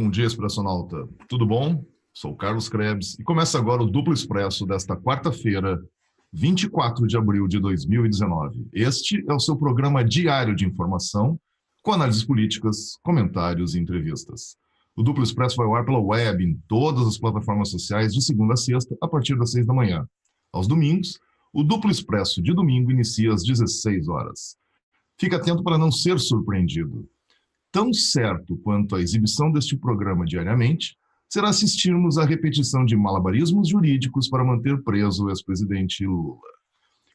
Bom dia, Expressionauta. Tudo bom? Sou Carlos Krebs e começa agora o Duplo Expresso desta quarta-feira, 24 de abril de 2019. Este é o seu programa diário de informação, com análises políticas, comentários e entrevistas. O Duplo Expresso vai ao ar pela web, em todas as plataformas sociais, de segunda a sexta, a partir das 6 da manhã. Aos domingos, o Duplo Expresso de domingo inicia às 16 horas. Fique atento para não ser surpreendido. Tão certo quanto a exibição deste programa diariamente, será assistirmos à repetição de malabarismos jurídicos para manter preso o ex-presidente Lula.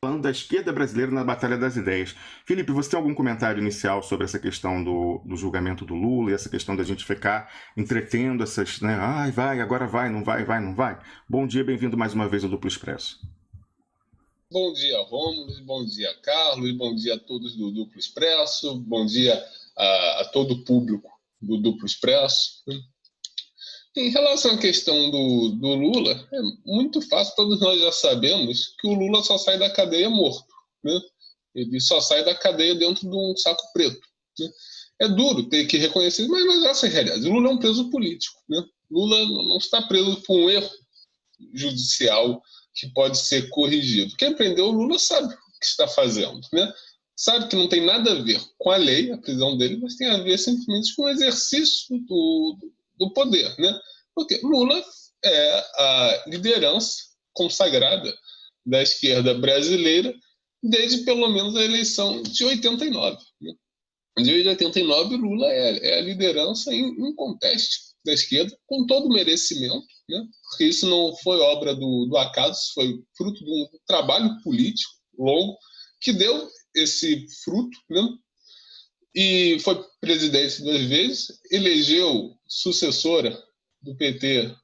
Falando da esquerda brasileira na Batalha das Ideias. Felipe, você tem algum comentário inicial sobre essa questão do julgamento do Lula e essa questão da gente ficar entretendo essas, né? Ai, vai, agora vai, não vai, vai, não vai. Bom dia, bem-vindo mais uma vez ao Duplo Expresso. Bom dia, Rômulo, bom dia, Carlos, bom dia a todos do Duplo Expresso, bom dia a todo o público do Duplo Expresso. Em relação à questão do Lula, é muito fácil, todos nós já sabemos que o Lula só sai da cadeia morto, né? Ele só sai da cadeia dentro de um saco preto, né? É duro ter que reconhecer, mas essa é a realidade. O Lula é um preso político, né? Lula não está preso por um erro judicial que pode ser corrigido. Quem prendeu o Lula sabe o que está fazendo, né? Sabe que não tem nada a ver com a lei, a prisão dele, mas tem a ver simplesmente com o exercício do poder, né? Porque Lula é a liderança consagrada da esquerda brasileira desde pelo menos a eleição de 89. Né? De 89, Lula é a liderança inconteste da esquerda, com todo o merecimento, né? Porque isso não foi obra do acaso, isso foi fruto de um trabalho político longo que deu esse fruto, né? E foi presidente 2 vezes, elegeu sucessora do PT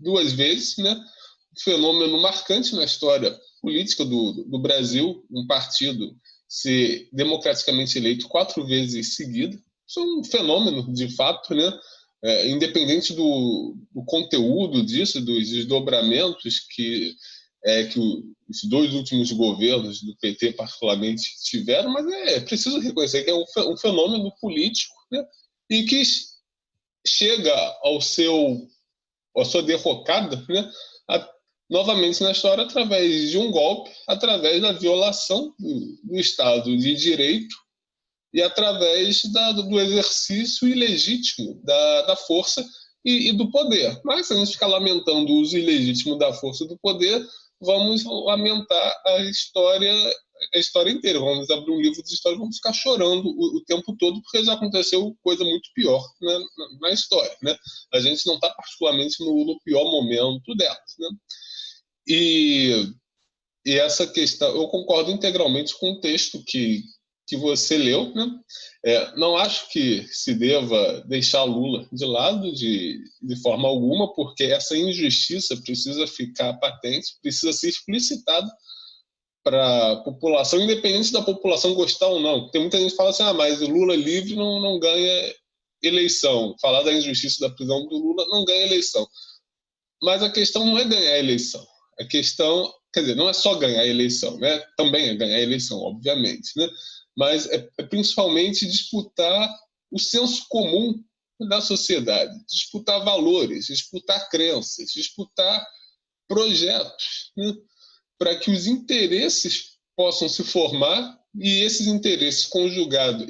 2 vezes, né? Um fenômeno marcante na história política do Brasil, um partido ser democraticamente eleito 4 vezes seguida. Isso é um fenômeno, de fato, né? Independente do conteúdo disso, dos desdobramentos que os 2 últimos governos do PT particularmente tiveram, mas é preciso reconhecer que é um fenômeno político, né? E que chega à sua derrocada, né? Novamente na história através de um golpe, através da violação do Estado de Direito e através do exercício ilegítimo da força e do poder. Mas se a gente ficar lamentando o uso ilegítimo da força e do poder, vamos lamentar a história inteira. Vamos abrir um livro de história e vamos ficar chorando o tempo todo, porque já aconteceu coisa muito pior, né, na história. Né? A gente não está particularmente no pior momento delas. Né? E essa questão, eu concordo integralmente com o texto que você leu, né? Não acho que se deva deixar Lula de lado de forma alguma, porque essa injustiça precisa ficar patente, precisa ser explicitada para a população, independente da população gostar ou não. Tem muita gente que fala assim, mas o Lula livre não ganha eleição. Falar da injustiça da prisão do Lula não ganha eleição. Mas a questão não é ganhar a eleição. A questão, quer dizer, não é só ganhar a eleição, né? Também é ganhar a eleição, obviamente, né? Mas é principalmente disputar o senso comum da sociedade, disputar valores, disputar crenças, disputar projetos, né? Para que os interesses possam se formar e esses interesses conjugados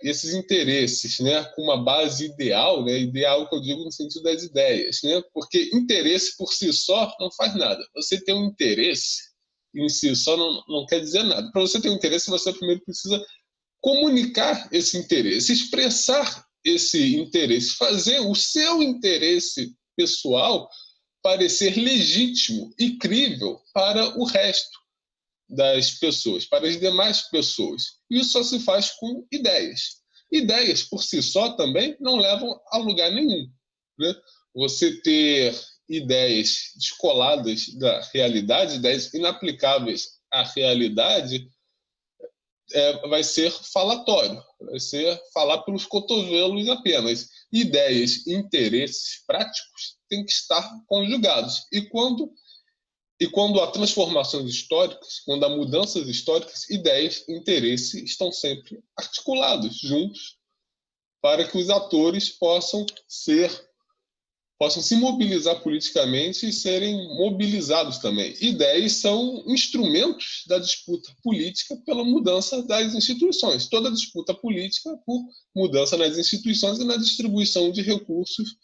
esses interesses, né, com uma base ideal, né, ideal que eu digo no sentido das ideias, né, porque interesse por si só não faz nada. Você ter um interesse em si só não quer dizer nada. Para você ter um interesse, você primeiro precisa comunicar esse interesse, expressar esse interesse, fazer o seu interesse pessoal parecer legítimo e crível para o resto das pessoas, para as demais pessoas. Isso só se faz com ideias. Ideias, por si só, também não levam a lugar nenhum. Né? Você ter ideias descoladas da realidade, ideias inaplicáveis à realidade, vai ser falatório, vai ser falar pelos cotovelos apenas. Ideias e interesses práticos têm que estar conjugados. E quando há transformações históricas, quando há mudanças históricas, ideias e interesses estão sempre articulados, juntos, para que os atores possam se mobilizar politicamente e serem mobilizados também. Ideias são instrumentos da disputa política pela mudança das instituições. Toda disputa política por mudança nas instituições e na distribuição de recursos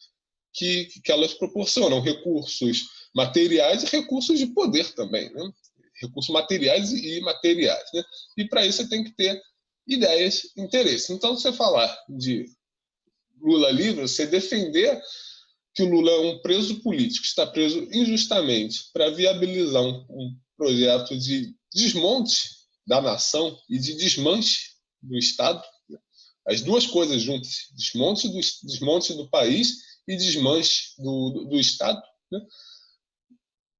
que elas proporcionam, recursos materiais e recursos de poder também, né? Recursos materiais e imateriais, né? E para isso você tem que ter ideias e interesse. Então, você falar de Lula livre, você defender que o Lula é um preso político, está preso injustamente para viabilizar um projeto de desmonte da nação e de desmanche do Estado, né? As duas coisas juntas, desmonte do país e desmanche do Estado, né?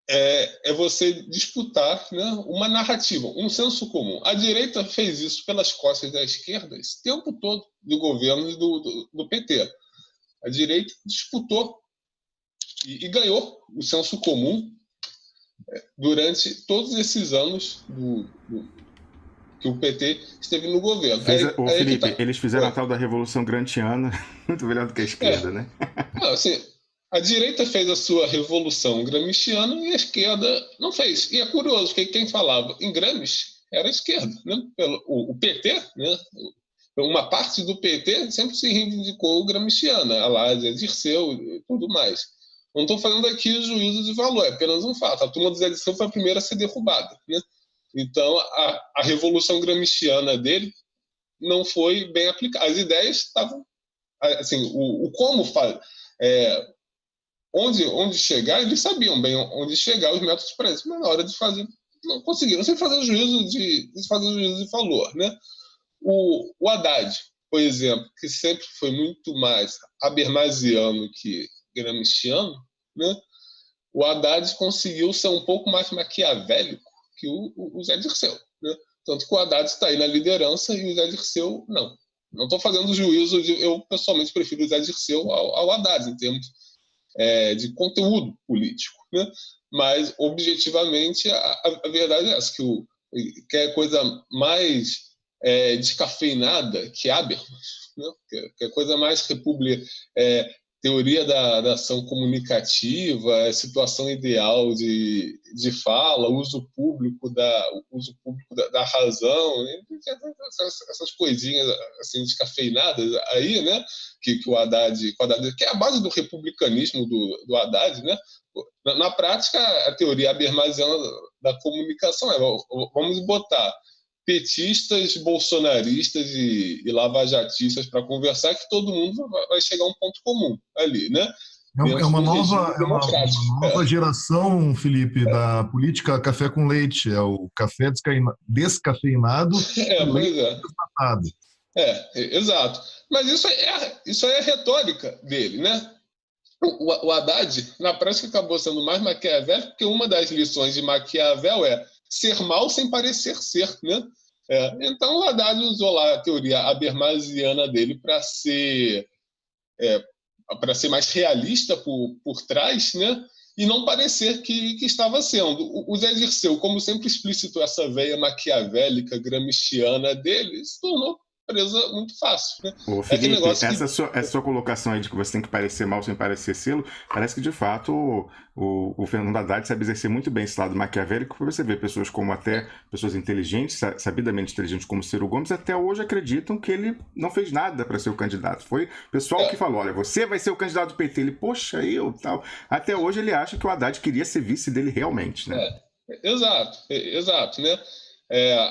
É você disputar, né, uma narrativa, um senso comum. A direita fez isso pelas costas da esquerda esse tempo todo do governo do PT. A direita disputou e ganhou o senso comum durante todos esses anos que o PT esteve no governo. Felipe, eles fizeram a tal da Revolução Gramsciana, muito melhor do que a esquerda, né? Não, assim, a direita fez a sua Revolução Gramsciana e a esquerda não fez. E é curioso que quem falava em Gramsci era a esquerda, né? O PT, né? Uma parte do PT sempre se reivindicou gramsciana, a lá Zé Dirceu e tudo mais. Não estou falando aqui juízo de valor, é apenas um fato. A turma do Zé Dirceu foi a primeira a ser derrubada, né? Então, a revolução gramsciana dele não foi bem aplicada. As ideias estavam... Assim, o como fazer... Onde chegar, eles sabiam bem onde chegar, os métodos para isso, mas na hora de fazer, não conseguiram. Sem fazer juízo de valor, né? O Haddad, por exemplo, que sempre foi muito mais habermasiano que gramsciano, né? O Haddad conseguiu ser um pouco mais maquiavélico que o Zé Dirceu, né? Tanto que o Haddad está aí na liderança e o Zé Dirceu não. Não estou fazendo juízo, eu pessoalmente prefiro o Zé Dirceu ao Haddad, em termos de conteúdo político, né? Mas, objetivamente, a verdade é essa, que é coisa mais descafeinada que Habermas, né? Que é coisa mais teoria da ação comunicativa, situação ideal de fala, uso público da razão, né? Essas coisinhas assim descafeinadas aí, né? Que o Haddad, que é a base do republicanismo do Haddad, né? Na prática, a teoria habermasiana da comunicação vamos botar petistas, bolsonaristas e lavajatistas para conversar, que todo mundo vai chegar a um ponto comum ali, né? É uma nova geração, Felipe, da política café com leite. É o café descafeinado e leite desnatado. Exato. Mas isso é a retórica dele, né? O Haddad, na prática, acabou sendo mais maquiavélico, porque uma das lições de Maquiavel é ser mal sem parecer ser, né? Então o Haddad usou lá a teoria habermasiana dele para ser mais realista por trás, né? E não parecer que estava sendo. O Zé Dirceu, como sempre explicitou essa veia maquiavélica gramsciana dele, se tornou presa muito fácil, né? Ô, Felipe, essa sua colocação aí de que você tem que parecer mal sem parecer sê-lo, parece que de fato o Fernando Haddad sabe exercer muito bem esse lado maquiavélico, porque você vê pessoas como até pessoas inteligentes, sabidamente inteligentes como Ciro Gomes, até hoje acreditam que ele não fez nada para ser o candidato. Foi o pessoal que falou, olha, você vai ser o candidato do PT. Ele, poxa, eu, tal. Até hoje ele acha que o Haddad queria ser vice dele realmente, né? Exato, né?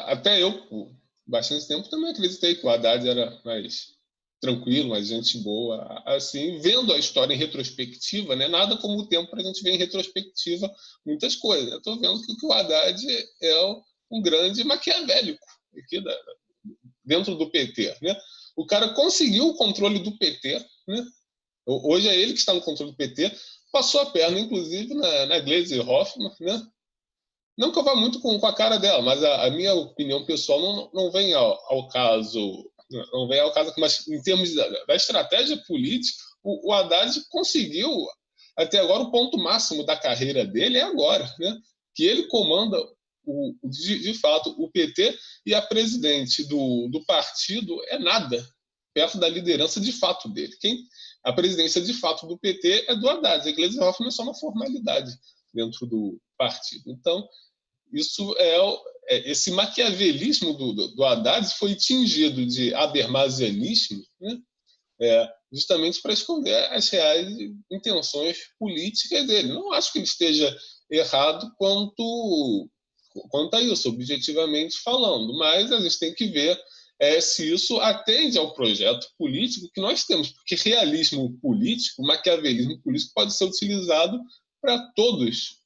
Até eu, por bastante tempo, também acreditei que o Haddad era mais tranquilo, mais gente boa, assim, vendo a história em retrospectiva, né? Nada como o tempo para a gente ver em retrospectiva muitas coisas. Eu estou vendo que o Haddad é um grande maquiavélico aqui dentro do PT, né? O cara conseguiu o controle do PT, né? Hoje é ele que está no controle do PT, passou a perna, inclusive, na Gleisi Hoffmann, né? Não que eu vá muito com a cara dela, mas a minha opinião pessoal não vem ao caso. Não vem ao caso, mas em termos da estratégia política, o Haddad conseguiu, até agora, o ponto máximo da carreira dele é agora, né? Que ele comanda, de fato, o PT, e a presidente do partido é nada. perto da liderança de fato dele. A presidência de fato do PT é do Haddad. A Gleisi Hoffmann é só uma formalidade dentro do partido. Então, isso esse maquiavelismo do Haddad foi tingido de habermasianismo, né? Justamente para esconder as reais intenções políticas dele. Não acho que ele esteja errado quanto a isso, objetivamente falando, mas a gente tem que ver se isso atende ao projeto político que nós temos, porque realismo político, maquiavelismo político pode ser utilizado para todos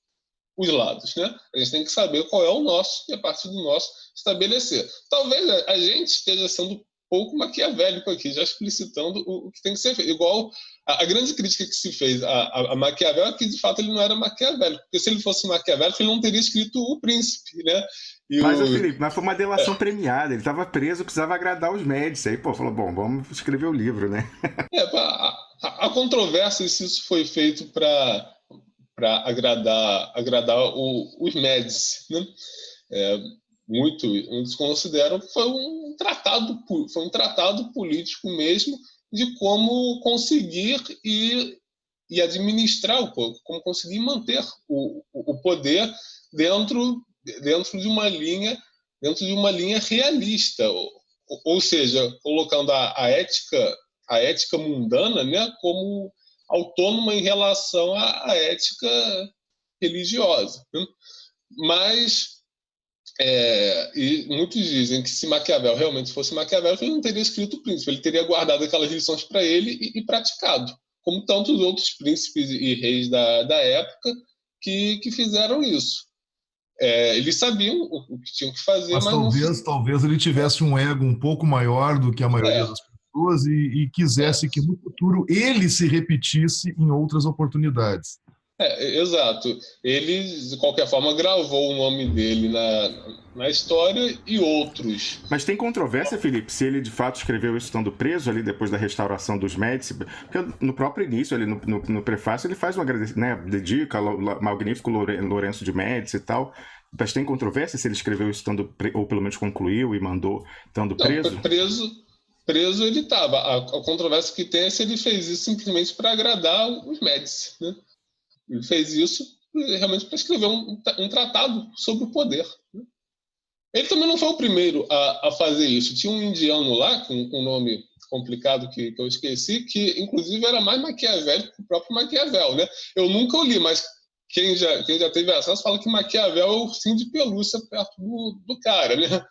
os lados, né? A gente tem que saber qual é o nosso e, a partir do nosso, estabelecer. Talvez a gente esteja sendo um pouco maquiavélico aqui, já explicitando o que tem que ser feito. Igual a grande crítica que se fez a Maquiavel é que, de fato, ele não era maquiavélico, porque se ele fosse maquiavélico, ele não teria escrito O Príncipe, né? Felipe, mas foi uma delação premiada, ele estava preso, precisava agradar os médicos, aí, falou, bom, vamos escrever o livro, né? A controvérsia se isso foi feito para agradar os médicos, né? Muitos consideram que foi um tratado político mesmo de como conseguir e administrar o poder, como conseguir manter o poder dentro de uma linha realista, ou seja, colocando a ética mundana, né, como autônoma em relação à ética religiosa, né? Mas e muitos dizem que se Maquiavel realmente fosse Maquiavel, ele não teria escrito O Príncipe, ele teria guardado aquelas lições para ele e praticado, como tantos outros príncipes e reis da época que fizeram isso. Eles sabiam o que tinham que fazer, mas talvez ele tivesse um ego um pouco maior do que a maioria das pessoas e quisesse que no futuro ele se repetisse em outras oportunidades. Exato. Ele, de qualquer forma, gravou o nome dele na história e outros. Mas tem controvérsia, Felipe, se ele de fato escreveu isso estando preso ali depois da restauração dos Médici? Porque no próprio início, ali no prefácio, ele faz um agradecimento, né? Dedica ao magnífico Lourenço de Médici e tal. Mas tem controvérsia se ele escreveu isso estando ou pelo menos concluiu e mandou estando preso? Não, preso ele estava. A controvérsia que tem é se ele fez isso simplesmente para agradar os Médici, né? Ele fez isso realmente para escrever um tratado sobre o poder, né? Ele também não foi o primeiro a fazer isso. Tinha um indiano lá, com um nome complicado que eu esqueci, que inclusive era mais maquiavélico que o próprio Maquiavel, né? Eu nunca o li, mas quem já teve acesso fala que Maquiavel é o ursinho de pelúcia perto do cara, né?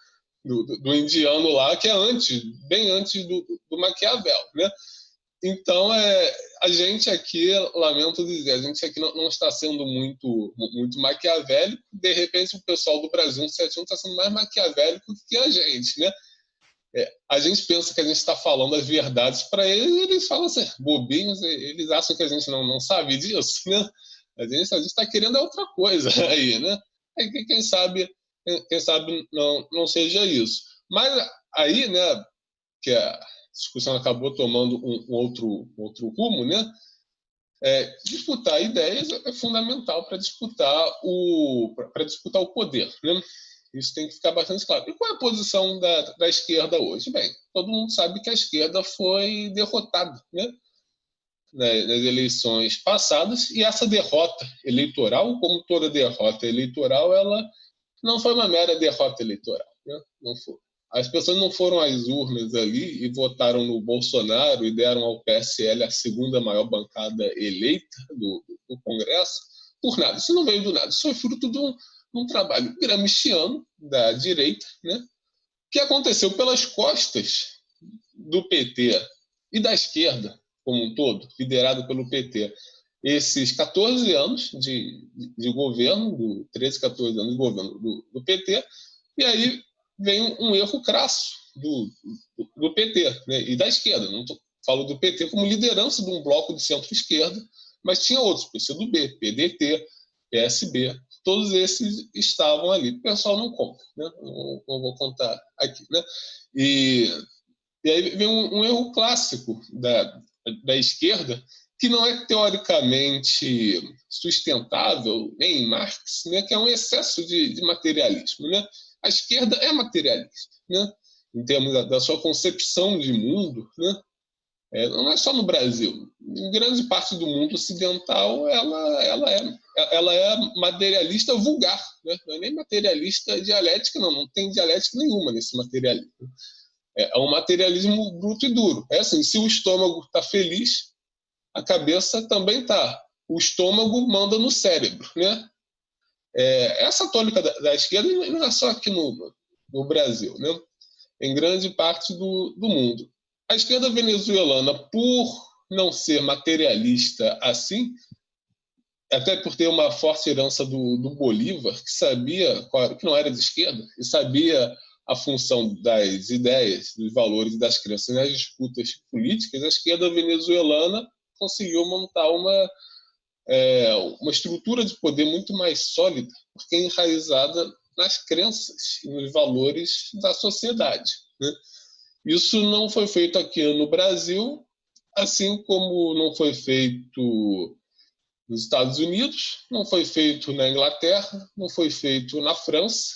Do indiano lá, que é bem antes do Maquiavel, né? Então, a gente aqui, lamento dizer, a gente aqui não está sendo muito maquiavélico. De repente, o pessoal do Brasil 171 está sendo mais maquiavélico que a gente, né? A gente pensa que a gente está falando as verdades para eles e eles falam assim, bobinhos, eles acham que a gente não sabe disso, né? A gente está querendo outra coisa aí, né? Quem sabe não seja isso. Mas aí, né, que a discussão acabou tomando um outro rumo, né? Disputar ideias é fundamental para disputar o poder, né? Isso tem que ficar bastante claro. E qual é a posição da esquerda hoje? Bem, todo mundo sabe que a esquerda foi derrotada, né, nas eleições passadas, e essa derrota eleitoral, como toda derrota eleitoral, ela não foi uma mera derrota eleitoral, né? Não foi. As pessoas não foram às urnas ali e votaram no Bolsonaro e deram ao PSL a segunda maior bancada eleita do Congresso por nada. Isso não veio do nada. Isso foi fruto de um trabalho gramsciano da direita, né, que aconteceu pelas costas do PT e da esquerda como um todo, liderado pelo PT. Esses 14 anos de governo, 13, 14 anos de governo do PT, e aí vem um erro crasso do PT, né, e da esquerda. Não falo do PT como liderança de um bloco de centro-esquerda, mas tinha outros, PCdoB, PDT, PSB, todos esses estavam ali. O pessoal não conta, né? Não vou contar aqui, né? E aí vem um erro clássico da esquerda, que não é teoricamente sustentável nem em Marx, né, que é um excesso de materialismo, né? A esquerda é materialista, né? em termos da sua concepção de mundo, né? Não é só no Brasil. Em grande parte do mundo ocidental, ela é materialista vulgar, né? Não é nem materialista dialética, não tem dialética nenhuma nesse materialismo. É um materialismo bruto e duro. É assim, se o estômago está feliz, a cabeça também está. O estômago manda no cérebro, né? Essa tônica da esquerda não é só aqui no Brasil, né? Em grande parte do mundo. A esquerda venezuelana, por não ser materialista assim, até por ter uma forte herança do Bolívar, que sabia que não era de esquerda, e sabia a função das ideias, dos valores e das crenças nas disputas políticas, a esquerda venezuelana conseguiu montar uma estrutura de poder muito mais sólida, porque é enraizada nas crenças e nos valores da sociedade, né? Isso não foi feito aqui no Brasil, assim como não foi feito nos Estados Unidos, não foi feito na Inglaterra, não foi feito na França,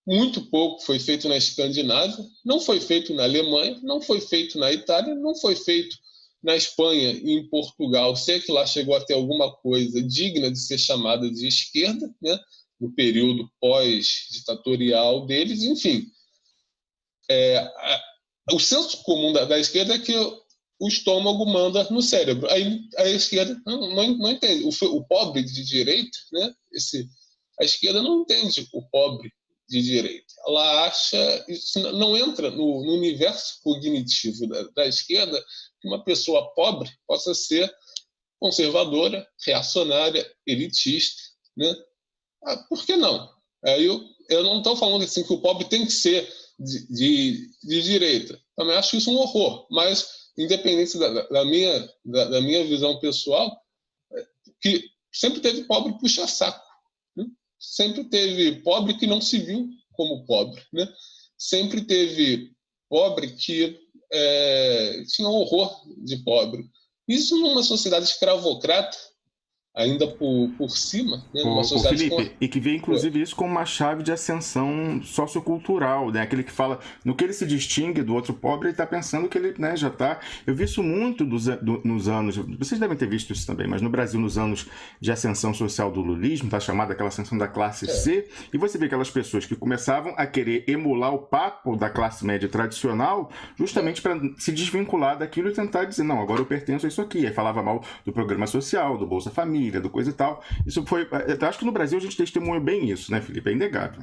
muito pouco foi feito na Escandinávia, não foi feito na Alemanha, não foi feito na Itália, não foi feito na Espanha e em Portugal, sei que lá chegou a ter alguma coisa digna de ser chamada de esquerda, né, no período pós-ditatorial deles, enfim. O senso comum da esquerda é que o estômago manda no cérebro. Aí a esquerda não entende. O pobre de direita, né, a esquerda não entende o pobre de direita. Ela acha, isso não entra no universo cognitivo da esquerda, que uma pessoa pobre possa ser conservadora, reacionária, elitista, né? Por que não? Eu não estou falando assim que o pobre tem que ser de direita. Também acho isso um horror, mas independente da minha visão pessoal, que sempre teve pobre puxa-saco, né? Sempre teve pobre que não se viu como pobre, né? Sempre teve pobre que tinha horror de pobre. Isso numa sociedade escravocrata, ainda por cima, né, numa sociedade Felipe, e que vê inclusive isso como uma chave de ascensão sociocultural, né? Aquele que fala no que ele se distingue do outro pobre, ele está pensando que ele, né, já está. Eu vi isso muito nos anos, vocês devem ter visto isso também, mas no Brasil, nos anos de ascensão social do lulismo, tá chamada aquela ascensão da classe C, e você vê aquelas pessoas que começavam a querer emular o papo da classe média tradicional, justamente para se desvincular daquilo e tentar dizer, não, agora eu pertenço a isso aqui. Aí falava mal do programa social, do Bolsa Família, do coisa e tal. Isso foi. Eu acho que no Brasil a gente testemunha bem isso, né, Felipe? É inegável.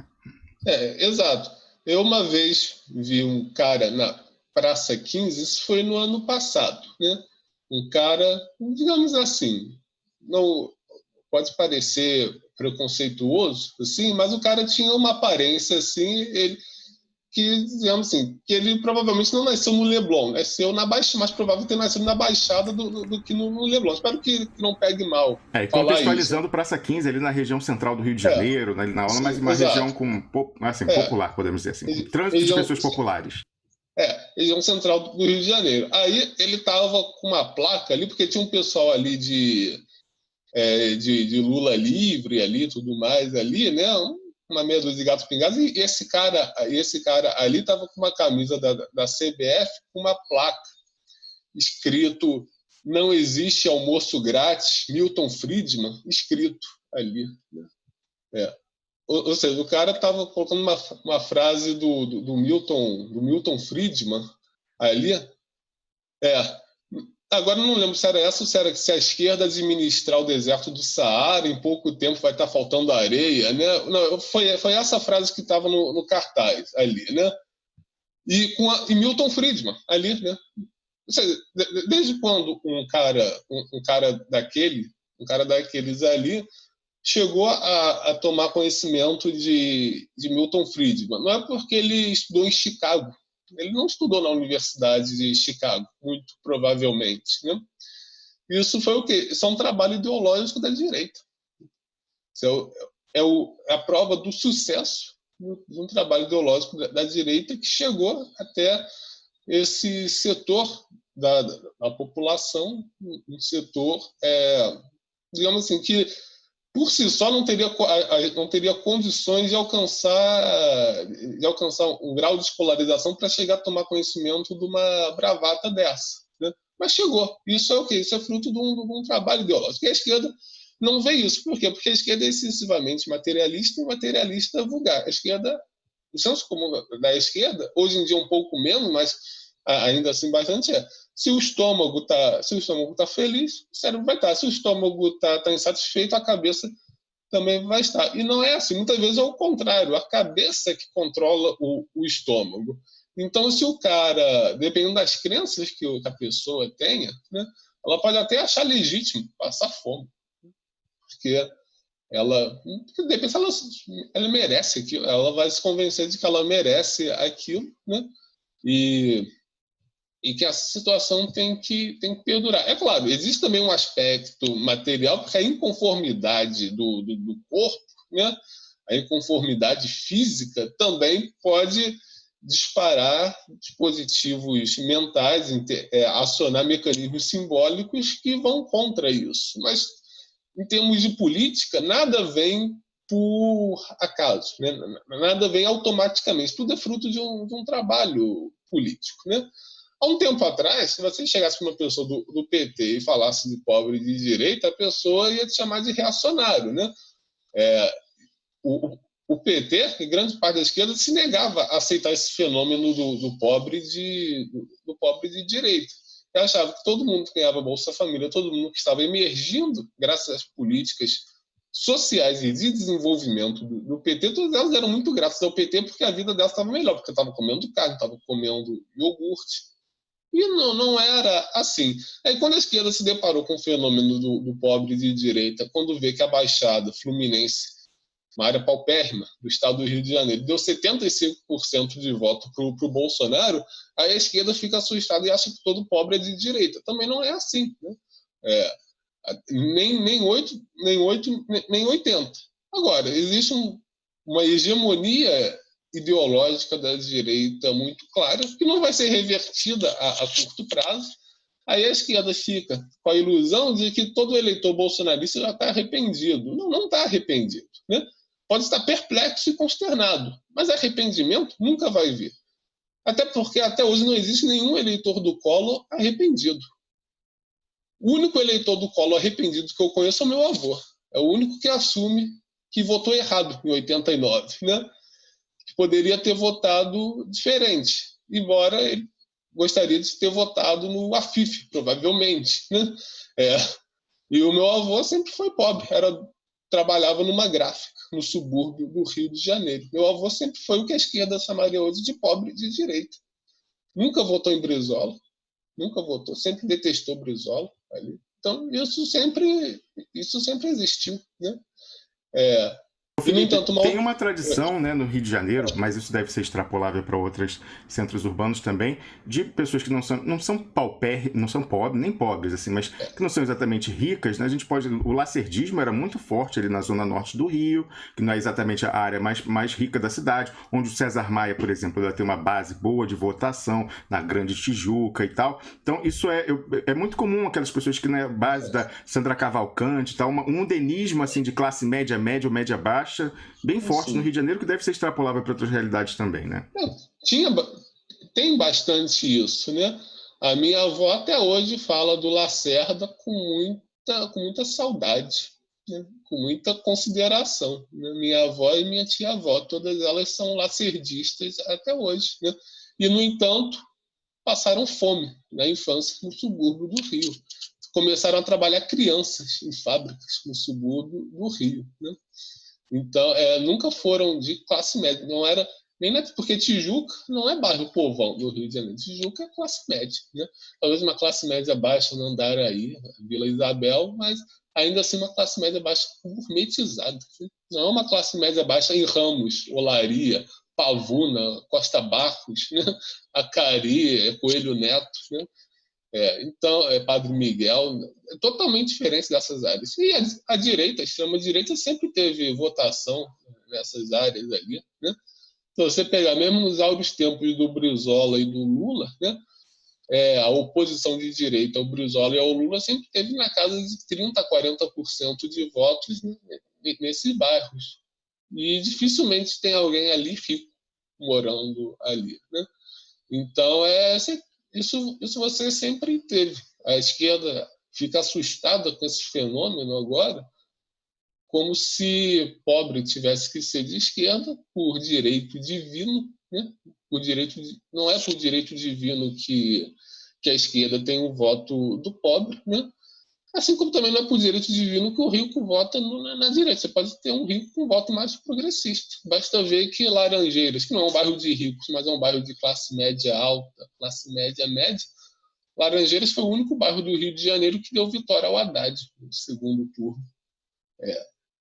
Exato. Eu uma vez vi um cara na Praça 15, isso foi no ano passado, né? Um cara, digamos assim, não pode parecer preconceituoso, assim, mas o cara tinha uma aparência assim, digamos assim, que ele provavelmente não nasceu no Leblon, nasceu na Baixada, mais provável ter nascido na Baixada do que no Leblon. Espero que não pegue mal. E contextualizando Praça 15, ali na região central do Rio de Janeiro, na aula, mas uma região com, assim, popular, podemos dizer assim, trânsito de pessoas populares. Região central do Rio de Janeiro. Aí ele estava com uma placa ali, porque tinha um pessoal ali de Lula livre ali, tudo mais ali, né? Uma meia dúzia de gatos pingados, e esse cara ali estava com uma camisa da CBF com uma placa escrito "Não existe almoço grátis, Milton Friedman", escrito ali, né? Ou seja, o cara estava colocando uma frase do Milton Friedman ali. Agora não lembro se era essa ou se a esquerda administrar o deserto do Saara, em pouco tempo vai estar faltando areia, né? Não, foi essa frase que estava no cartaz ali, né? E Milton Friedman ali, né? Ou seja, desde quando um cara daqueles ali chegou a tomar conhecimento de Milton Friedman? Não é porque ele estudou em Chicago. Ele não estudou na Universidade de Chicago, muito provavelmente, né? Isso foi o quê? Isso é um trabalho ideológico da direita. Isso é a prova do sucesso de um trabalho ideológico da direita que chegou até esse setor da população, um setor, digamos assim, que por si só não teria condições de alcançar um grau de escolarização para chegar a tomar conhecimento de uma bravata dessa, né? Mas chegou. Isso é o quê? Isso é fruto de um trabalho ideológico. E a esquerda não vê isso. Por quê? Porque a esquerda é excessivamente materialista e materialista vulgar. A esquerda, o senso comum da esquerda, hoje em dia um pouco menos, mas ainda assim bastante se o estômago tá feliz, o cérebro vai estar. Se o estômago tá insatisfeito, a cabeça também vai estar. E não é assim. Muitas vezes é o contrário. A cabeça que controla o estômago. Então, se o cara, dependendo das crenças que a pessoa tenha, né, ela pode até achar legítimo passar fome. Porque depende se ela merece aquilo. Ela vai se convencer de que ela merece aquilo, né? E que essa situação tem que perdurar. É claro, existe também um aspecto material, porque a inconformidade do corpo, né, a inconformidade física também pode disparar dispositivos mentais, acionar mecanismos simbólicos que vão contra isso. Mas, em termos de política, nada vem por acaso, né? Nada vem automaticamente. Tudo é fruto de um trabalho político, né? Há um tempo atrás, se você chegasse para uma pessoa do PT e falasse de pobre de direita, a pessoa ia te chamar de reacionário, né? O PT, e grande parte da esquerda, se negava a aceitar esse fenômeno do pobre de direita. Eu achava que todo mundo que ganhava Bolsa Família, todo mundo que estava emergindo, graças às políticas sociais e de desenvolvimento do PT, todas elas eram muito graças ao PT, porque a vida delas estava melhor, porque estava comendo carne, estava comendo iogurte. E não era assim. Aí, quando a esquerda se deparou com o fenômeno do pobre de direita, quando vê que a Baixada Fluminense, uma área paupérrima do estado do Rio de Janeiro, deu 75% de voto para o Bolsonaro, aí a esquerda fica assustada e acha que todo pobre é de direita. Também não é assim, né? Nem 80. Agora, existe uma hegemonia ideológica da direita muito clara, que não vai ser revertida a curto prazo. Aí a esquerda fica com a ilusão de que todo eleitor bolsonarista já está arrependido. Não está arrependido, né? Pode estar perplexo e consternado, mas arrependimento nunca vai vir. Até porque até hoje não existe nenhum eleitor do Collor arrependido. O único eleitor do Collor arrependido que eu conheço é o meu avô. É o único que assume que votou errado em 89, né? Que poderia ter votado diferente, embora ele gostaria de ter votado no Afif, provavelmente, né? E o meu avô sempre foi pobre, trabalhava numa gráfica no subúrbio do Rio de Janeiro. Meu avô sempre foi o que a esquerda chamaria hoje de pobre de direita. Nunca votou em Brizola, nunca votou, sempre detestou Brizola ali. Então, isso sempre existiu, né? Felipe, tem uma tradição, né, no Rio de Janeiro, mas isso deve ser extrapolável para outros centros urbanos também, de pessoas que não são pobres, nem pobres, assim, mas que não são exatamente ricas, né? O lacerdismo era muito forte ali na zona norte do Rio, que não é exatamente a área mais rica da cidade, onde o César Maia, por exemplo, vai ter uma base boa de votação na Grande Tijuca e tal. Então, isso é muito comum, aquelas pessoas que na base da Sandra Cavalcante e tal, um udenismo, assim, de classe média ou média baixa, bem forte no Rio de Janeiro, que deve ser extrapolável para outras realidades também, né? Tem bastante isso, né? A minha avó até hoje fala do Lacerda com muita saudade, né? Com muita consideração, né? Minha avó e minha tia-avó, todas elas são lacerdistas até hoje, né? E, no entanto, passaram fome na infância no subúrbio do Rio. Começaram a trabalhar crianças em fábricas no subúrbio do Rio, né? Então, nunca foram de classe média. Não era nem porque Tijuca não é bairro povão do Rio de Janeiro. Tijuca é classe média, né? Talvez uma classe média baixa no Andaraí, Vila Isabel, mas ainda assim uma classe média baixa gourmetizada. Né? Não é uma classe média baixa em Ramos, Olaria, Pavuna, Costa Barros, né? Acari, Coelho Neto, né? Então, Padre Miguel, é totalmente diferente dessas áreas. E a direita, a extrema-direita, sempre teve votação nessas áreas ali, né? Então, você pegar, mesmo nos áureos tempos do Brizola e do Lula, né? A oposição de direita ao Brizola e ao Lula sempre teve na casa de 30% a 40% de votos, né? nesses bairros. E dificilmente tem alguém ali rico morando ali, né? Então, isso você sempre teve. A esquerda fica assustada com esse fenômeno agora, como se pobre tivesse que ser de esquerda por direito divino, né? Não é por direito divino que a esquerda tem o voto do pobre, né? Assim como também não é por direito divino que o rico vota na direita. Você pode ter um rico com voto mais progressista. Basta ver que Laranjeiras, que não é um bairro de ricos, mas é um bairro de classe média alta, classe média média, Laranjeiras foi o único bairro do Rio de Janeiro que deu vitória ao Haddad no segundo turno.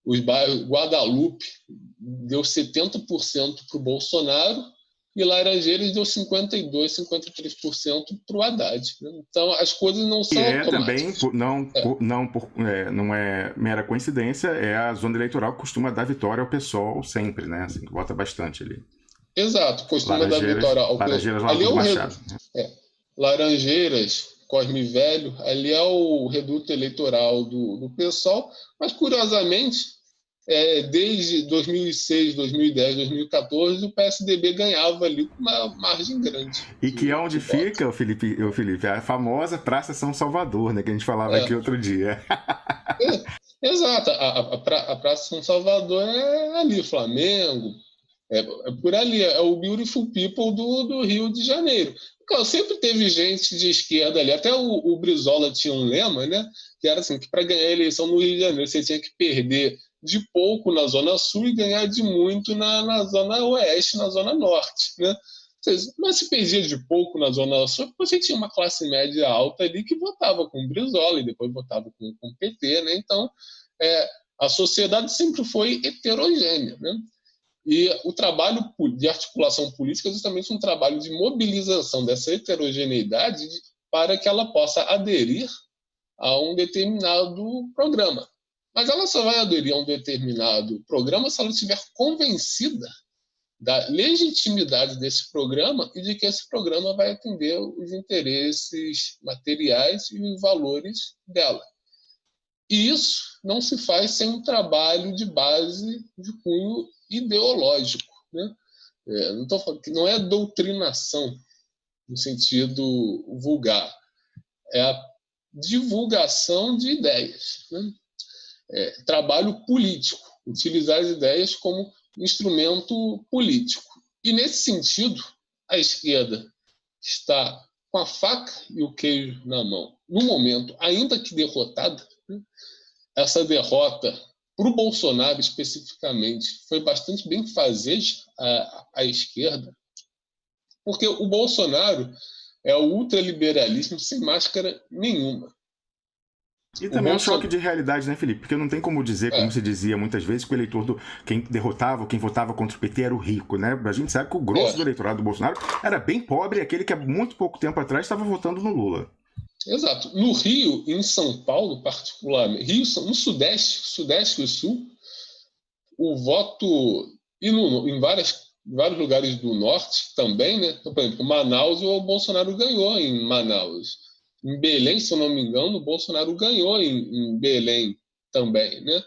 Os bairros Guadalupe deu 70% para o Bolsonaro e Laranjeiras deu 52%, 53% para o Haddad. Então, as coisas não são automáticas. Também, não é mera coincidência, é a zona eleitoral que costuma dar vitória ao PSOL sempre, né? Assim, vota bastante ali. Exato, costuma dar vitória ao PSOL. Laranjeiras, ali é o Machado. Laranjeiras, Cosme Velho, ali é o reduto eleitoral do PSOL, mas, curiosamente, desde 2006, 2010, 2014, o PSDB ganhava ali com uma margem grande. E que é onde fica, o Felipe, a famosa Praça São Salvador, né, que a gente falava aqui outro dia. Exato, a Praça São Salvador é ali, Flamengo, é por ali, é o beautiful people do Rio de Janeiro. Claro, sempre teve gente de esquerda ali, até o Brizola tinha um lema, né, que era assim, que para ganhar a eleição no Rio de Janeiro você tinha que perder de pouco na Zona Sul e ganhar de muito na Zona Oeste, na Zona Norte, né? Mas se perdia de pouco na Zona Sul, você tinha uma classe média alta ali que votava com o Brizola e depois votava com o PT, né? Então, a sociedade sempre foi heterogênea, né? E o trabalho de articulação política é justamente um trabalho de mobilização dessa heterogeneidade para que ela possa aderir a um determinado programa. Mas ela só vai aderir a um determinado programa se ela estiver convencida da legitimidade desse programa e de que esse programa vai atender os interesses materiais e os valores dela. E isso não se faz sem um trabalho de base de cunho ideológico, né? Não estou falando que não é doutrinação no sentido vulgar, é a divulgação de ideias, né? Trabalho político, utilizar as ideias como instrumento político. E, nesse sentido, a esquerda está com a faca e o queijo na mão. No momento, ainda que derrotada, né, essa derrota, para o Bolsonaro especificamente, foi bastante benfazeja à esquerda, porque o Bolsonaro é o ultraliberalismo sem máscara nenhuma. E também é um choque de realidade, né, Felipe? Porque não tem como dizer, como se dizia muitas vezes, que o eleitor quem derrotava, quem votava contra o PT era o rico, né? A gente sabe que o grosso do eleitorado do Bolsonaro era bem pobre, aquele que há muito pouco tempo atrás estava votando no Lula. Exato. No Rio, em São Paulo, particularmente, no Sudeste e Sul, o voto, e em vários lugares do Norte também, né? Por exemplo, Manaus, o Bolsonaro ganhou em Manaus. Em Belém, se eu não me engano, o Bolsonaro ganhou em Belém também, né?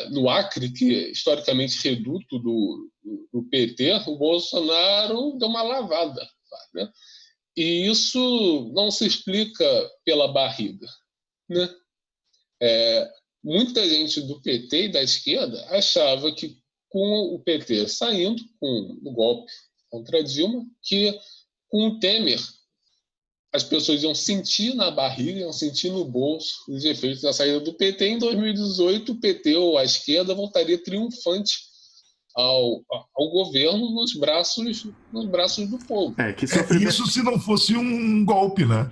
No Acre, que é historicamente reduto do PT, o Bolsonaro deu uma lavada, né? E isso não se explica pela barriga, né? Muita gente do PT e da esquerda achava que, com o PT saindo com o golpe contra Dilma, que com o Temer as pessoas iam sentir na barriga, iam sentir no bolso os efeitos da saída do PT. Em 2018, o PT ou a esquerda voltaria triunfante ao governo nos braços do povo. Isso se não fosse um golpe, né?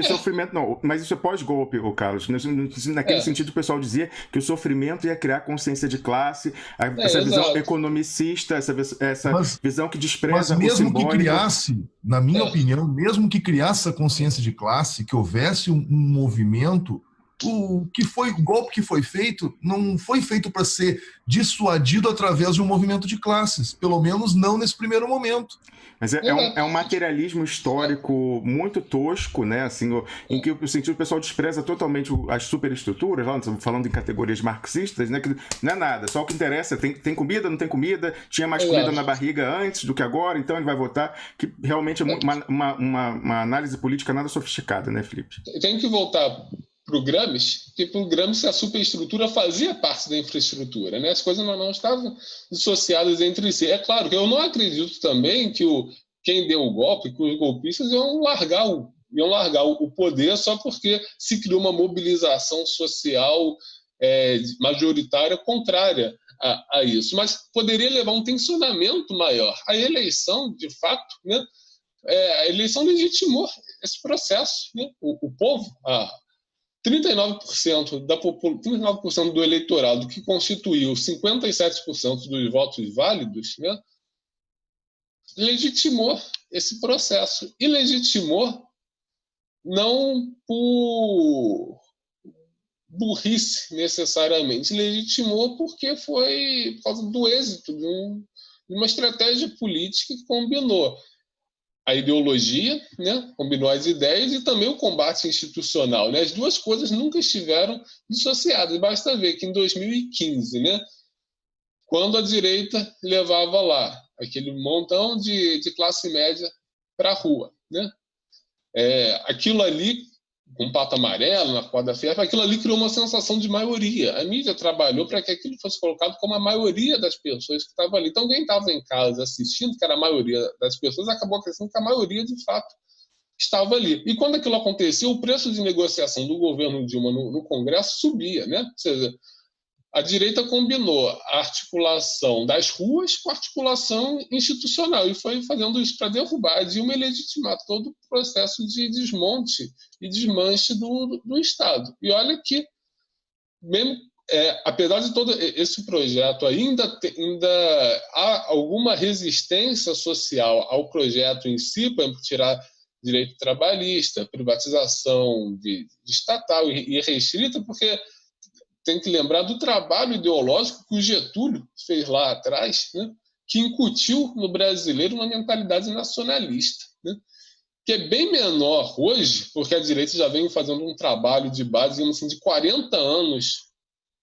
Sofrimento não, mas isso é pós-golpe, Carlos. Naquele sentido, o pessoal dizia que o sofrimento ia criar consciência de classe, essa visão economicista, essa visão que despreza o simbólico. Mas mesmo que criasse, na minha opinião, mesmo que criasse essa consciência de classe, que houvesse um movimento, o golpe que foi feito não foi feito para ser dissuadido através de um movimento de classes, pelo menos não nesse primeiro momento. Mas é um materialismo histórico muito tosco, né? Assim, em que o sentido o pessoal despreza totalmente as superestruturas, lá, falando em categorias marxistas, né? Que não é nada, só o que interessa, tem comida, não tem comida, tinha mais comida na barriga antes do que agora, então ele vai votar, que realmente é uma análise política nada sofisticada, né, Felipe? Tem que voltar para o Gramsci, porque para o Gramsci a superestrutura fazia parte da infraestrutura, né? As coisas não estavam dissociadas entre si. É claro que eu não acredito também que quem deu o golpe, que os golpistas iam largar o poder só porque se criou uma mobilização social majoritária contrária a isso. Mas poderia levar a um tensionamento maior. A eleição, de fato, né? A eleição legitimou esse processo, né? O povo... 39% do eleitorado, que constituiu 57% dos votos válidos, né, legitimou esse processo. E legitimou não por burrice, necessariamente. Legitimou porque foi por causa do êxito de uma estratégia política que combinou a ideologia, né? Combinou as ideias e também o combate institucional, né? As duas coisas nunca estiveram dissociadas. Basta ver que em 2015, né, quando a direita levava lá aquele montão de classe média para a rua, né? Aquilo ali, com o pato amarelo, na quarta-feira, aquilo ali criou uma sensação de maioria. A mídia trabalhou para que aquilo fosse colocado como a maioria das pessoas que estavam ali. Então, quem estava em casa assistindo, que era a maioria das pessoas, acabou acrescentando que a maioria, de fato, estava ali. E quando aquilo aconteceu, o preço de negociação do governo Dilma no Congresso subia, né? Ou seja, a direita combinou a articulação das ruas com a articulação institucional e foi fazendo isso para derrubar a Dilma e legitimar todo o processo de desmonte e desmanche do Estado. E olha que, mesmo, apesar de todo esse projeto, ainda há alguma resistência social ao projeto em si, para tirar direito trabalhista, privatização de estatal e restrita, porque tem que lembrar do trabalho ideológico que o Getúlio fez lá atrás, né, que incutiu no brasileiro uma mentalidade nacionalista, né, que é bem menor hoje, porque a direita já vem fazendo um trabalho de base, digamos assim, de 40 anos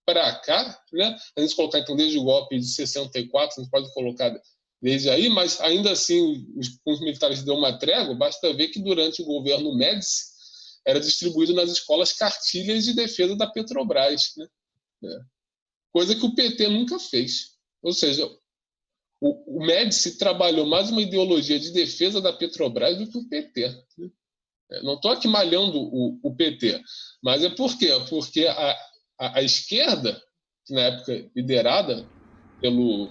para cá, né? A gente colocar, então, desde o golpe de 64, a gente pode colocar desde aí, mas ainda assim os militares deu uma trégua. Basta ver que durante o governo Médici era distribuído nas escolas cartilhas de defesa da Petrobras, né? Coisa que o PT nunca fez. Ou seja, o Médici trabalhou mais uma ideologia de defesa da Petrobras do que o PT. Né? Não estou aqui malhando o PT, mas é por quê? Porque a esquerda, que na época liderada pelo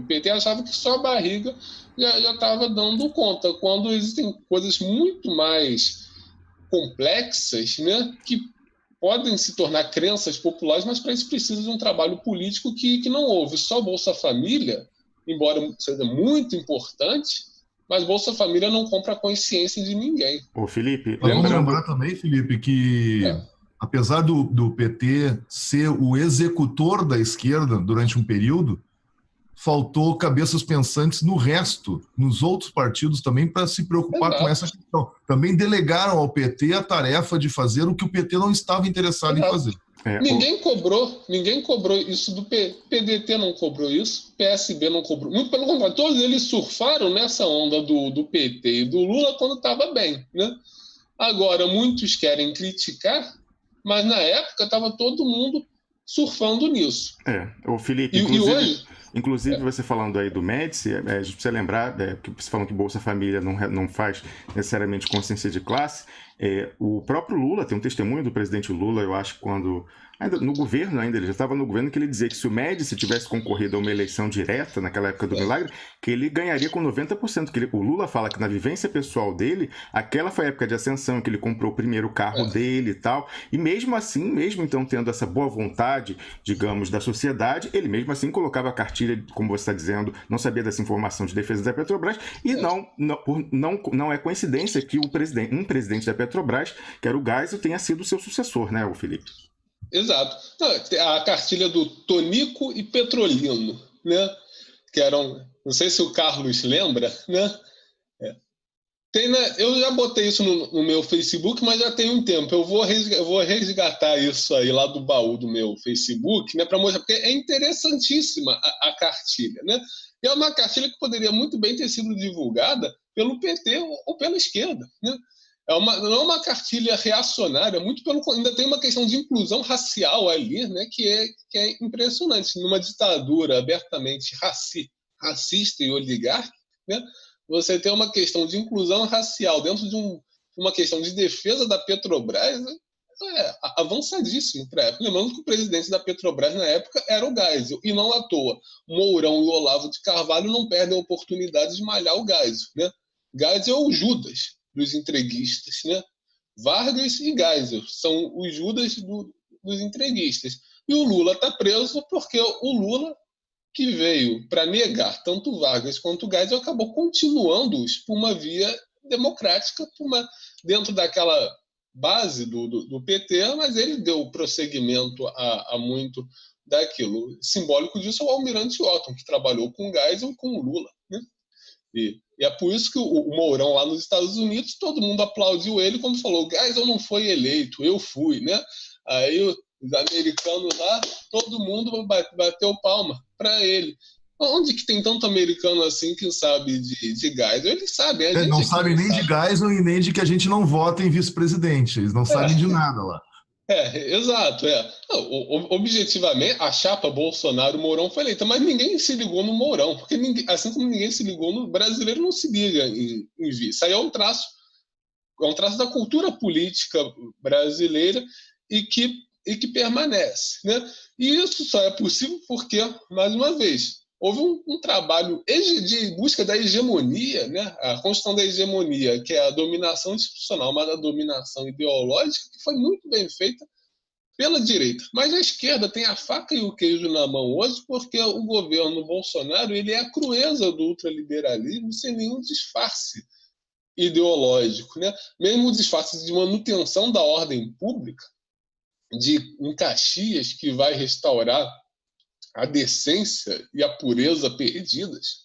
PT, achava que só a barriga já estava dando conta, quando existem coisas muito mais complexas, né, que podem se tornar crenças populares, mas para isso precisa de um trabalho político que não houve. Só Bolsa Família, embora seja muito importante, mas Bolsa Família não compra a consciência de ninguém. Ô, Felipe, vamos lembrar também, Felipe, que apesar do PT ser o executor da esquerda durante um período, faltou cabeças pensantes no resto, nos outros partidos também, para se preocupar com essa questão. Também delegaram ao PT a tarefa de fazer o que o PT não estava interessado em fazer. Ninguém cobrou isso do PDT, não cobrou isso, PSB não cobrou. Muito pelo contrário, todos eles surfaram nessa onda do PT e do Lula quando estava bem, né? Agora, muitos querem criticar, mas na época estava todo mundo surfando nisso. O Felipe, inclusive você falando aí do Médici, a gente precisa lembrar, que você falou que Bolsa Família não faz necessariamente consciência de classe, o próprio Lula, tem um testemunho do presidente Lula, eu acho, quando Ainda no governo, ele já estava no governo, que ele dizia que se o Médici tivesse concorrido a uma eleição direta, naquela época do Milagre, que ele ganharia com 90%. O Lula fala que na vivência pessoal dele, aquela foi a época de ascensão, que ele comprou o primeiro carro dele e tal, e mesmo assim, mesmo então tendo essa boa vontade, digamos, da sociedade, ele mesmo assim colocava a cartilha, como você está dizendo, não sabia dessa informação de defesa da Petrobras, e não é coincidência que um presidente da Petrobras, que era o Geisel, tenha sido o seu sucessor, né, o Felipe? Exato. A cartilha do Tonico e Petrolino, né? Que eram, não sei se o Carlos lembra, né? Eu já botei isso no meu Facebook, mas já tem um tempo. Eu vou resgatar isso aí lá do baú do meu Facebook, né, para mostrar, porque é interessantíssima a cartilha, né? E é uma cartilha que poderia muito bem ter sido divulgada pelo PT ou pela esquerda, né? Não é uma cartilha reacionária, muito ainda tem uma questão de inclusão racial ali, né, que é impressionante. Numa ditadura abertamente racista e oligárquica, né, você tem uma questão de inclusão racial dentro de uma questão de defesa da Petrobras, avançadíssimo para a época. Lembrando que o presidente da Petrobras na época era o Geisel, e não à toa. Mourão e Olavo de Carvalho não perdem a oportunidade de malhar o Geisel, né? Geisel é o Judas dos entreguistas, né? Vargas e Geisel são os Judas dos entreguistas. E o Lula está preso porque o Lula, que veio para negar tanto Vargas quanto Geisel, acabou continuando-os por uma via democrática, dentro daquela base do PT, mas ele deu prosseguimento a muito daquilo. Simbólico disso é o Almirante Otton, que trabalhou com Geisel e com o Lula, né? E é por isso que o Mourão lá nos Estados Unidos, todo mundo aplaudiu ele quando falou: Geisel não foi eleito, eu fui, né? Aí os americanos lá, todo mundo bateu palma para ele. Onde que tem tanto americano assim que sabe de Geisel? Eles sabem. A gente não sabem nem de Geisel e nem de que a gente não vota em vice-presidente. Eles não sabem de nada lá. Exato. Objetivamente, a chapa Bolsonaro-Mourão foi eleita, mas ninguém se ligou no Mourão, porque assim como ninguém se ligou no brasileiro, não se liga em vice. Isso aí é um traço da cultura política brasileira e que permanece, né? E isso só é possível porque, mais uma vez, houve um trabalho de busca da hegemonia, né? A construção da hegemonia, que é a dominação institucional, mas a dominação ideológica, que foi muito bem feita pela direita. Mas a esquerda tem a faca e o queijo na mão hoje, porque o governo Bolsonaro ele é a crueza do ultraliberalismo sem nenhum disfarce ideológico, né? Mesmo o disfarce de manutenção da ordem pública, um Caxias que vai restaurar a decência e a pureza perdidas.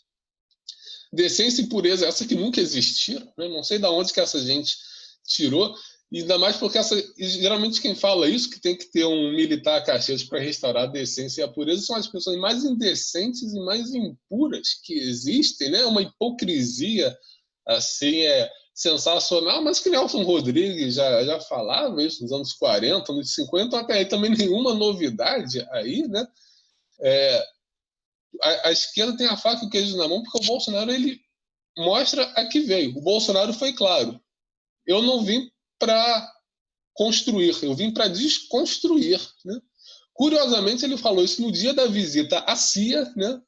Decência e pureza, essa que nunca existiram, né? Não sei de onde que essa gente tirou, e ainda mais porque geralmente quem fala isso, que tem que ter um militar Caxias para restaurar a decência e a pureza, são as pessoas mais indecentes e mais impuras que existem, né? Uma hipocrisia assim, sensacional, mas que Nelson Rodrigues já falava isso nos anos 40, nos 50, até aí também nenhuma novidade aí, né? A esquerda tem a faca e o queijo na mão porque o Bolsonaro ele mostra a que veio. O Bolsonaro foi claro: eu não vim para construir, eu vim para desconstruir, né? Curiosamente, ele falou isso no dia da visita à CIA, né?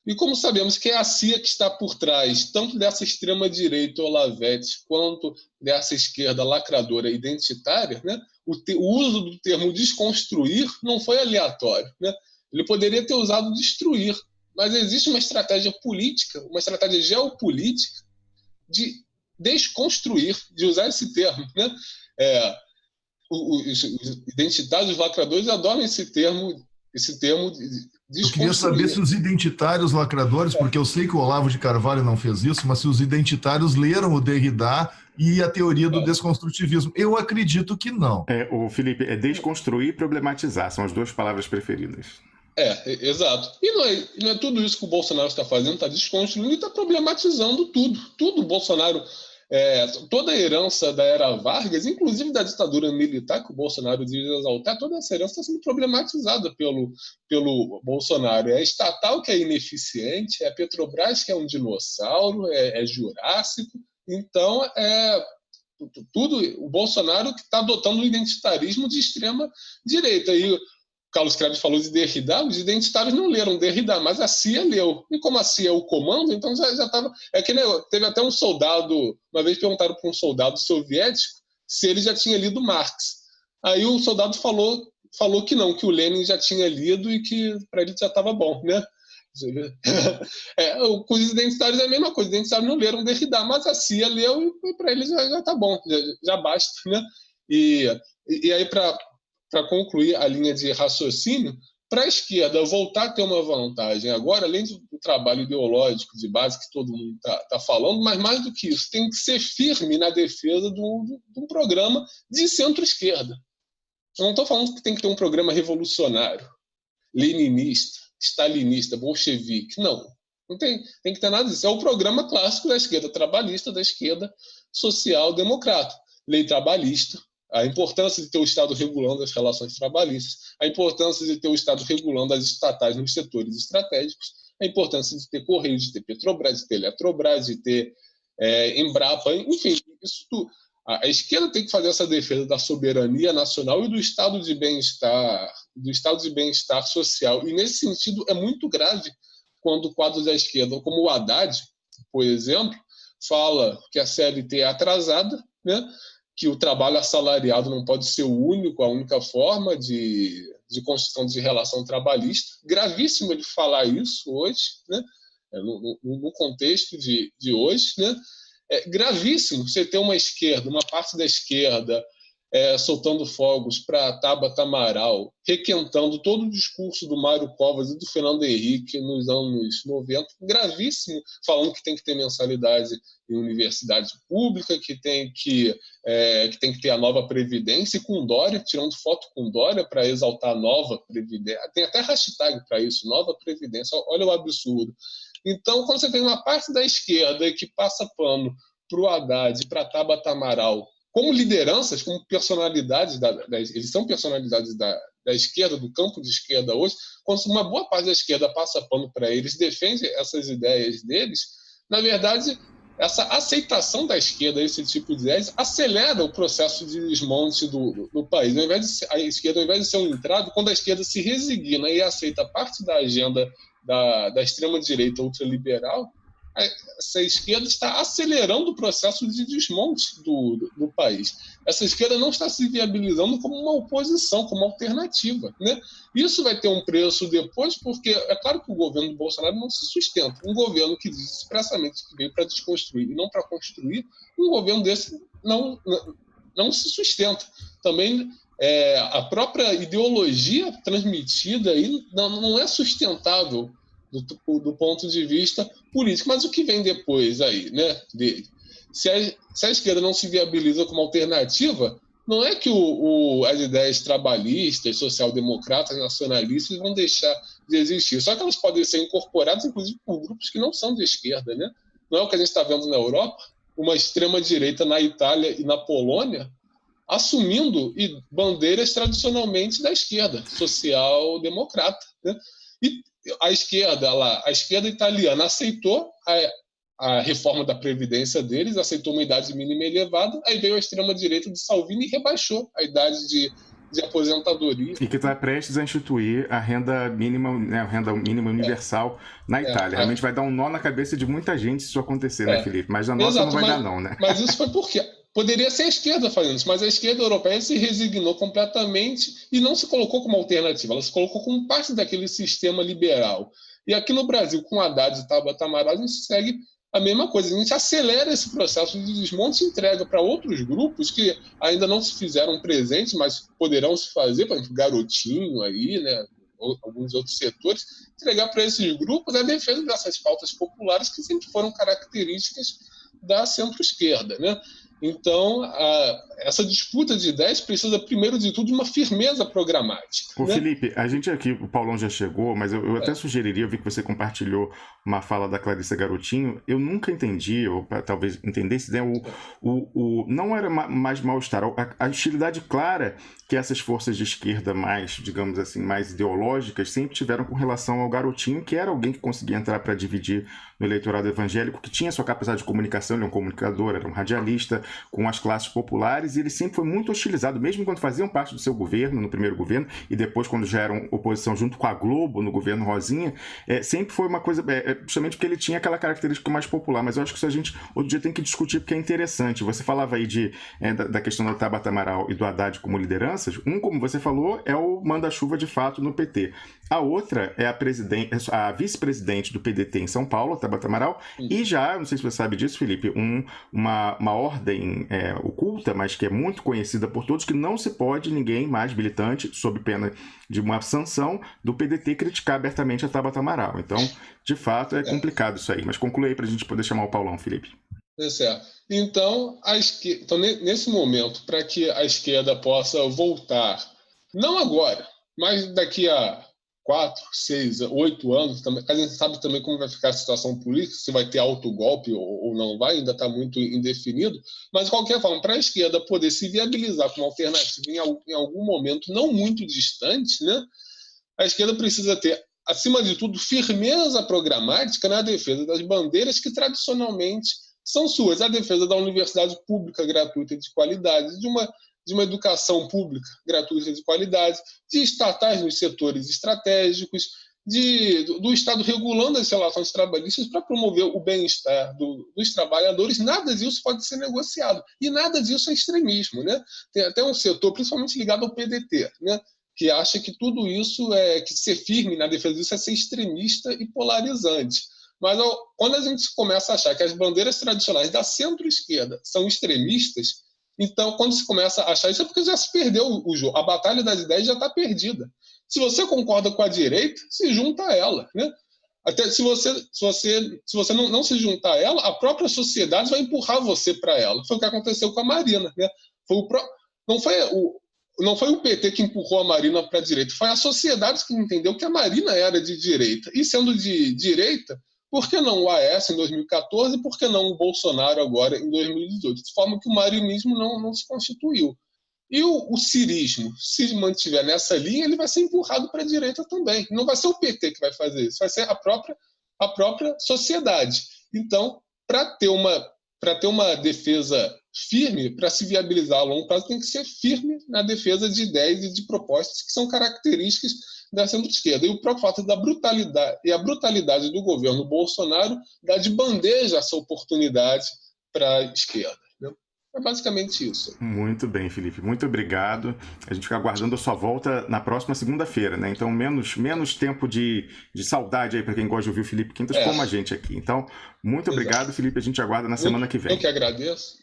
E como sabemos que é a CIA que está por trás tanto dessa extrema-direita Olavete quanto dessa esquerda lacradora identitária, né? O uso do termo desconstruir não foi aleatório, né? Ele poderia ter usado destruir, mas existe uma estratégia política, uma estratégia geopolítica de desconstruir, de usar esse termo, né? Os identitários, os lacradores adoram esse termo Eu queria saber se os identitários lacradores, porque eu sei que o Olavo de Carvalho não fez isso, mas se os identitários leram o Derrida e a teoria do desconstrutivismo. Eu acredito que não. O Felipe, desconstruir e problematizar, são as duas palavras preferidas. Exato. E não é tudo isso que o Bolsonaro está fazendo, está desconstruindo e está problematizando tudo. Tudo o Bolsonaro, toda a herança da era Vargas, inclusive da ditadura militar que o Bolsonaro diz exaltar, toda essa herança está sendo problematizada pelo Bolsonaro. É a estatal que é ineficiente, é a Petrobras que é um dinossauro, é jurássico. Então, tudo, o Bolsonaro que está adotando um identitarismo de extrema direita. E o Carlos Krebs falou de Derrida, os identitários não leram Derrida, mas a CIA leu. E como a CIA é o comando, então já estava... teve até um soldado, uma vez perguntaram para um soldado soviético se ele já tinha lido Marx. Aí o soldado falou que não, que o Lenin já tinha lido e que para ele já estava bom, né? Com os identitários é a mesma coisa, os identitários não leram Derrida, mas a CIA leu e para eles já está bom, já basta, né? E aí, para concluir a linha de raciocínio, para a esquerda voltar a ter uma vantagem agora, além do trabalho ideológico de base que todo mundo está falando, mas mais do que isso, tem que ser firme na defesa de um programa de centro-esquerda. Eu não estou falando que tem que ter um programa revolucionário, leninista, stalinista, bolchevique. Não tem que ter nada disso. É o programa clássico da esquerda trabalhista, da esquerda social-democrata. Lei trabalhista, a importância de ter o Estado regulando as relações trabalhistas, a importância de ter o Estado regulando as estatais nos setores estratégicos, a importância de ter Correios, de ter Petrobras, de ter Eletrobras, de ter Embrapa, enfim, isso tudo. A esquerda tem que fazer essa defesa da soberania nacional e do estado de bem-estar, social. E, nesse sentido, é muito grave quando quadros da esquerda, como o Haddad, por exemplo, fala que a CLT é atrasada, né? Que o trabalho assalariado não pode ser a única forma de construção de relação trabalhista. Gravíssimo ele falar isso hoje, né? No contexto de hoje, né? É gravíssimo você ter uma parte da esquerda soltando fogos para Tabata Amaral, requentando todo o discurso do Mário Covas e do Fernando Henrique nos anos 90, gravíssimo, falando que tem que ter mensalidade em universidade pública, que tem que ter a nova Previdência, e com Dória, tirando foto com Dória para exaltar a nova Previdência. Tem até hashtag para isso, nova Previdência, olha o absurdo. Então, quando você tem uma parte da esquerda que passa pano para o Haddad e para Tabata Amaral, como lideranças, como personalidades, eles são personalidades da esquerda, do campo de esquerda hoje, quando uma boa parte da esquerda passa pano para eles, defende essas ideias deles, na verdade, essa aceitação da esquerda, esse tipo de ideias, acelera o processo de desmonte do país. A esquerda, ao invés de ser um entrave, quando a esquerda se resigna e aceita parte da agenda da extrema-direita ultraliberal, essa esquerda está acelerando o processo de desmonte do país. Essa esquerda não está se viabilizando como uma oposição, como alternativa, né? Isso vai ter um preço depois, porque é claro que o governo do Bolsonaro não se sustenta. Um governo que diz expressamente que veio para desconstruir e não para construir, um governo desse não se sustenta. Também a própria ideologia transmitida aí não é sustentável do ponto de vista político. Mas o que vem depois aí, né, dele? Se a esquerda não se viabiliza como alternativa, não é que as ideias trabalhistas, social-democratas, nacionalistas vão deixar de existir. Só que elas podem ser incorporadas, inclusive, por grupos que não são de esquerda, né? Não é o que a gente está vendo na Europa, uma extrema-direita na Itália e na Polônia assumindo bandeiras tradicionalmente da esquerda, social-democrata, né? E a esquerda italiana aceitou a reforma da Previdência deles, aceitou uma idade mínima elevada, aí veio a extrema-direita de Salvini e rebaixou a idade de aposentadoria. E que está prestes a instituir a renda mínima, né, a renda mínima universal na Itália. Realmente vai dar um nó na cabeça de muita gente se isso acontecer, né, Felipe? Mas na nossa não vai dar não, né? Mas isso foi porque poderia ser a esquerda fazendo isso, mas a esquerda europeia se resignou completamente e não se colocou como alternativa, ela se colocou como parte daquele sistema liberal. E aqui no Brasil, com Haddad e Tabata Amaral, a gente segue a mesma coisa. A gente acelera esse processo de desmonte e entrega para outros grupos que ainda não se fizeram presentes, mas poderão se fazer, por exemplo, Garotinho aí, né, alguns outros setores, entregar para esses grupos a defesa dessas pautas populares que sempre foram características da centro-esquerda, né? Então, essa disputa de ideias precisa, primeiro de tudo, de uma firmeza programática. Ô, né? Felipe, a gente aqui, o Paulão já chegou, mas eu até sugeriria, eu vi que você compartilhou uma fala da Clarissa Garotinho, eu nunca entendi, ou talvez entendesse, né, não era mais mal-estar, a hostilidade clara que essas forças de esquerda mais, digamos assim, mais ideológicas, sempre tiveram com relação ao Garotinho, que era alguém que conseguia entrar para dividir no eleitorado evangélico, que tinha sua capacidade de comunicação, ele é um comunicador, era um radialista, com as classes populares, e ele sempre foi muito hostilizado, mesmo quando faziam parte do seu governo, no primeiro governo, e depois quando já eram oposição junto com a Globo, no governo Rosinha, sempre foi uma coisa, justamente porque ele tinha aquela característica mais popular, mas eu acho que isso a gente outro dia tem que discutir, porque é interessante. Você falava aí da questão da Tabata Amaral e do Haddad como lideranças. Como você falou, é o manda-chuva de fato no PT. A outra é a vice-presidente do PDT em São Paulo, a Tabata Amaral, e já, não sei se você sabe disso, Felipe, uma ordem oculta, mas que é muito conhecida por todos, que não se pode ninguém mais militante, sob pena de uma sanção do PDT, criticar abertamente a Tabata Amaral. Então, de fato, é complicado isso aí. Mas conclui aí para a gente poder chamar o Paulão, Felipe. É certo. Então, nesse momento, para que a esquerda possa voltar, não agora, mas daqui a 4, 6, 8 anos, a gente sabe também como vai ficar a situação política, se vai ter autogolpe ou não vai, ainda está muito indefinido, mas de qualquer forma, para a esquerda poder se viabilizar como alternativa em algum momento não muito distante, né, a esquerda precisa ter, acima de tudo, firmeza programática na defesa das bandeiras que tradicionalmente são suas, a defesa da universidade pública gratuita de qualidade, de uma educação pública gratuita de qualidade, de estatais nos setores estratégicos, do Estado regulando as relações trabalhistas para promover o bem-estar dos trabalhadores. Nada disso pode ser negociado. E nada disso é extremismo, né? Tem até um setor, principalmente ligado ao PDT, né, que acha que tudo isso, que ser firme na defesa disso é ser extremista e polarizante. Mas quando a gente começa a achar que as bandeiras tradicionais da centro-esquerda são extremistas, então, quando se começa a achar isso, é porque já se perdeu o jogo. A batalha das ideias já está perdida. Se você concorda com a direita, se junta a ela, né? Até se você não se juntar a ela, a própria sociedade vai empurrar você para ela. Foi o que aconteceu com a Marina, né? Não foi o PT que empurrou a Marina para a direita, foi a sociedade que entendeu que a Marina era de direita. E sendo de direita, por que não o Aécio em 2014 e por que não o Bolsonaro agora em 2018? De forma que o marinismo não se constituiu. E o cirismo, se mantiver nessa linha, ele vai ser empurrado para a direita também. Não vai ser o PT que vai fazer isso, vai ser a própria sociedade. Então, para ter uma defesa firme, para se viabilizar a longo prazo, tem que ser firme na defesa de ideias e de propostas que são características da centro-esquerda. E o próprio fato da brutalidade do governo Bolsonaro dá de bandeja essa oportunidade para a esquerda. Né? É basicamente isso. Muito bem, Felipe. Muito obrigado. A gente fica aguardando a sua volta na próxima segunda-feira, né? Então, menos tempo de saudade aí para quem gosta de ouvir o Felipe Quintas como a gente aqui. Então, muito obrigado, Felipe. A gente aguarda na semana que vem. Eu que agradeço.